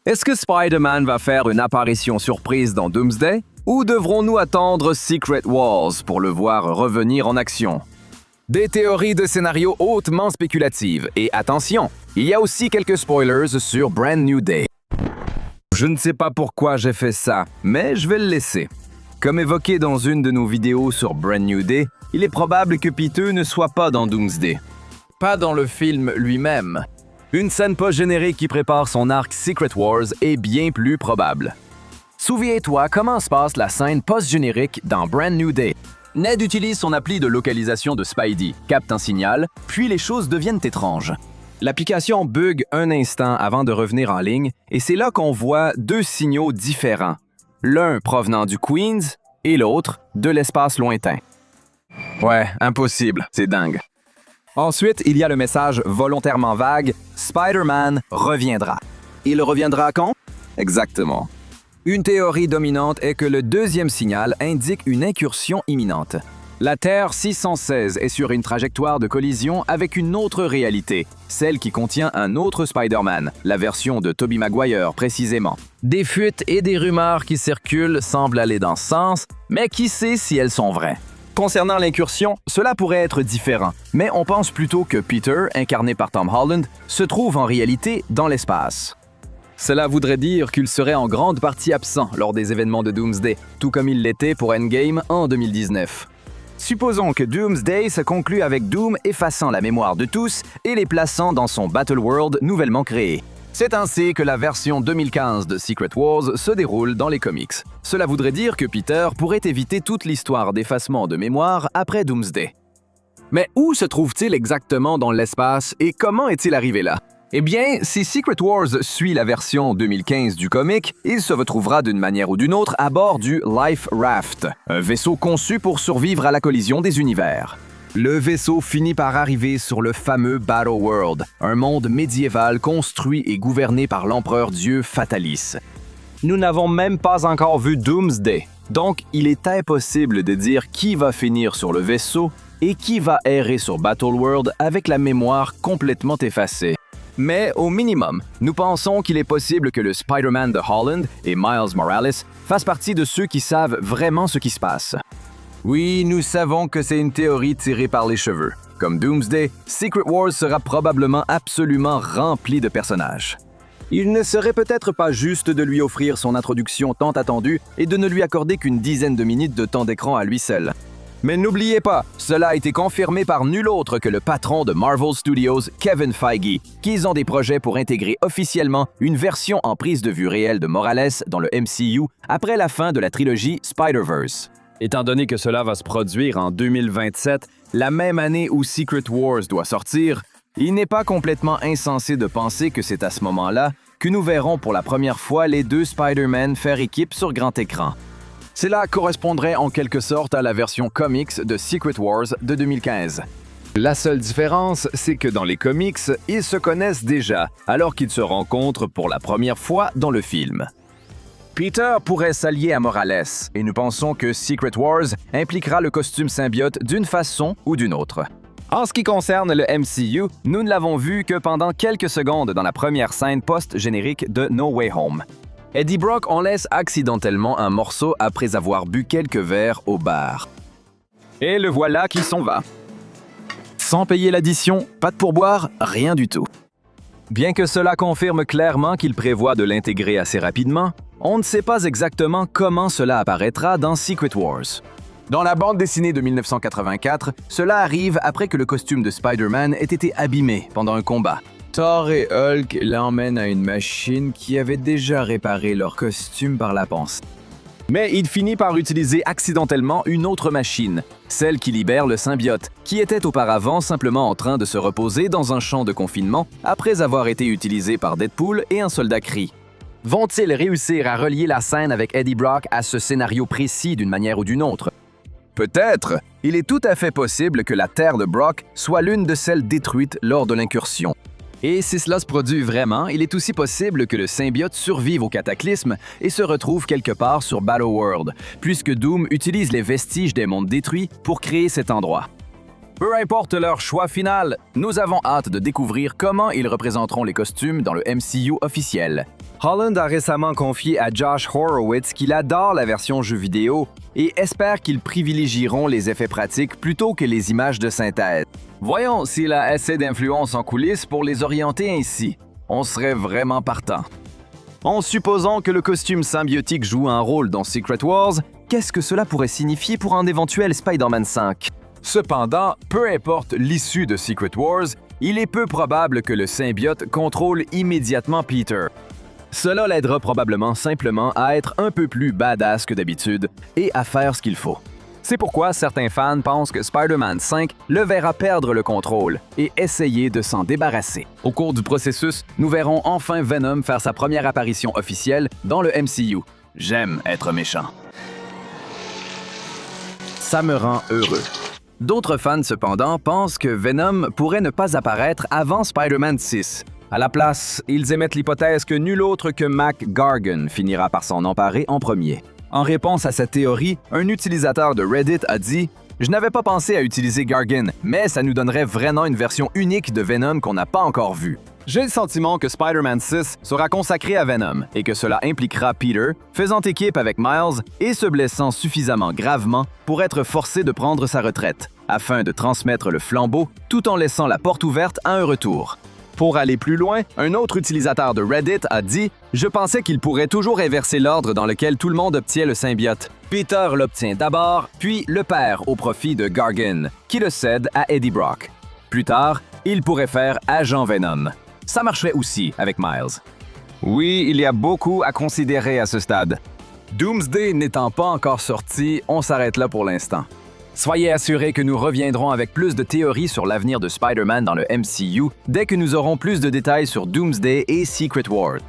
Est-ce que Spider-Man va faire une apparition surprise dans Doomsday? Ou devrons-nous attendre Secret Wars pour le voir revenir en action? Des théories de scénario hautement spéculatives. Et attention, il y a aussi quelques spoilers sur Brand New Day. Je ne sais pas pourquoi j'ai fait ça, mais je vais le laisser. Comme évoqué dans une de nos vidéos sur Brand New Day, il est probable que Peter ne soit pas dans Doomsday. Pas dans le film lui-même. Une scène post-générique qui prépare son arc Secret Wars est bien plus probable. Souviens-toi comment se passe la scène post-générique dans Brand New Day. Ned utilise son appli de localisation de Spidey, capte un signal, puis les choses deviennent étranges. L'application bug un instant avant de revenir en ligne et c'est là qu'on voit deux signaux différents. L'un provenant du Queens et l'autre de l'espace lointain. Ouais, impossible, c'est dingue. Ensuite, il y a le message volontairement vague « Spider-Man reviendra ». Il reviendra quand? Exactement. Une théorie dominante est que le deuxième signal indique une incursion imminente. La Terre 616 est sur une trajectoire de collision avec une autre réalité, celle qui contient un autre Spider-Man, la version de Tobey Maguire précisément. Des fuites et des rumeurs qui circulent semblent aller dans ce sens, mais qui sait si elles sont vraies? Concernant l'incursion, cela pourrait être différent, mais on pense plutôt que Peter, incarné par Tom Holland, se trouve en réalité dans l'espace. Cela voudrait dire qu'il serait en grande partie absent lors des événements de Doomsday, tout comme il l'était pour Endgame en 2019. Supposons que Doomsday se conclut avec Doom effaçant la mémoire de tous et les plaçant dans son Battle World nouvellement créé. C'est ainsi que la version 2015 de Secret Wars se déroule dans les comics. Cela voudrait dire que Peter pourrait éviter toute l'histoire d'effacement de mémoire après Doomsday. Mais où se trouve-t-il exactement dans l'espace et comment est-il arrivé là? Eh bien, si Secret Wars suit la version 2015 du comic, il se retrouvera d'une manière ou d'une autre à bord du Life Raft, un vaisseau conçu pour survivre à la collision des univers. Le vaisseau finit par arriver sur le fameux Battle World, un monde médiéval construit et gouverné par l'empereur dieu Fatalis. Nous n'avons même pas encore vu Doomsday, donc il est impossible de dire qui va finir sur le vaisseau et qui va errer sur Battle World avec la mémoire complètement effacée. Mais au minimum, nous pensons qu'il est possible que le Spider-Man de Holland et Miles Morales fassent partie de ceux qui savent vraiment ce qui se passe. Oui, nous savons que c'est une théorie tirée par les cheveux. Comme Doomsday, Secret Wars sera probablement absolument rempli de personnages. Il ne serait peut-être pas juste de lui offrir son introduction tant attendue et de ne lui accorder qu'une dizaine de minutes de temps d'écran à lui seul. Mais n'oubliez pas, cela a été confirmé par nul autre que le patron de Marvel Studios, Kevin Feige, qu'ils ont des projets pour intégrer officiellement une version en prise de vue réelle de Morales dans le MCU après la fin de la trilogie Spider-Verse. Étant donné que cela va se produire en 2027, la même année où Secret Wars doit sortir, il n'est pas complètement insensé de penser que c'est à ce moment-là que nous verrons pour la première fois les deux Spider-Man faire équipe sur grand écran. Cela correspondrait en quelque sorte à la version comics de Secret Wars de 2015. La seule différence, c'est que dans les comics, ils se connaissent déjà, alors qu'ils se rencontrent pour la première fois dans le film. Peter pourrait s'allier à Morales, et nous pensons que Secret Wars impliquera le costume symbiote d'une façon ou d'une autre. En ce qui concerne le MCU, nous ne l'avons vu que pendant quelques secondes dans la première scène post-générique de No Way Home. Eddie Brock en laisse accidentellement un morceau après avoir bu quelques verres au bar. Et le voilà qui s'en va. Sans payer l'addition, pas de pourboire, rien du tout. Bien que cela confirme clairement qu'il prévoit de l'intégrer assez rapidement, on ne sait pas exactement comment cela apparaîtra dans Secret Wars. Dans la bande dessinée de 1984, cela arrive après que le costume de Spider-Man ait été abîmé pendant un combat. Thor et Hulk l'emmènent à une machine qui avait déjà réparé leur costume par la pensée. Mais il finit par utiliser accidentellement une autre machine, celle qui libère le symbiote, qui était auparavant simplement en train de se reposer dans un champ de confinement après avoir été utilisé par Deadpool et un soldat Kree. Vont-ils réussir à relier la scène avec Eddie Brock à ce scénario précis d'une manière ou d'une autre? Peut-être. Il est tout à fait possible que la Terre de Brock soit l'une de celles détruites lors de l'incursion. Et si cela se produit vraiment, il est aussi possible que le symbiote survive au cataclysme et se retrouve quelque part sur Battle World, puisque Doom utilise les vestiges des mondes détruits pour créer cet endroit. Peu importe leur choix final, nous avons hâte de découvrir comment ils représenteront les costumes dans le MCU officiel. Holland a récemment confié à Josh Horowitz qu'il adore la version jeu vidéo et espère qu'ils privilégieront les effets pratiques plutôt que les images de synthèse. Voyons s'il a assez d'influence en coulisses pour les orienter ainsi. On serait vraiment partant. En supposant que le costume symbiotique joue un rôle dans Secret Wars, qu'est-ce que cela pourrait signifier pour un éventuel Spider-Man 5? Cependant, peu importe l'issue de Secret Wars, il est peu probable que le symbiote contrôle immédiatement Peter. Cela l'aidera probablement simplement à être un peu plus badass que d'habitude et à faire ce qu'il faut. C'est pourquoi certains fans pensent que Spider-Man 5 le verra perdre le contrôle et essayer de s'en débarrasser. Au cours du processus, nous verrons enfin Venom faire sa première apparition officielle dans le MCU. J'aime être méchant. Ça me rend heureux. D'autres fans, cependant, pensent que Venom pourrait ne pas apparaître avant Spider-Man 6. À la place, ils émettent l'hypothèse que nul autre que Mac Gargan finira par s'en emparer en premier. En réponse à cette théorie, un utilisateur de Reddit a dit « Je n'avais pas pensé à utiliser Gargan, mais ça nous donnerait vraiment une version unique de Venom qu'on n'a pas encore vue. J'ai le sentiment que Spider-Man 6 sera consacré à Venom et que cela impliquera Peter faisant équipe avec Miles et se blessant suffisamment gravement pour être forcé de prendre sa retraite, afin de transmettre le flambeau tout en laissant la porte ouverte à un retour. » Pour aller plus loin, un autre utilisateur de Reddit a dit « Je pensais qu'il pourrait toujours inverser l'ordre dans lequel tout le monde obtient le symbiote. Peter l'obtient d'abord, puis le perd au profit de Gargan, qui le cède à Eddie Brock. Plus tard, il pourrait faire Agent Venom. Ça marcherait aussi avec Miles. » Oui, il y a beaucoup à considérer à ce stade. Doomsday n'étant pas encore sorti, on s'arrête là pour l'instant. Soyez assurés que nous reviendrons avec plus de théories sur l'avenir de Spider-Man dans le MCU dès que nous aurons plus de détails sur Doomsday et Secret Wars.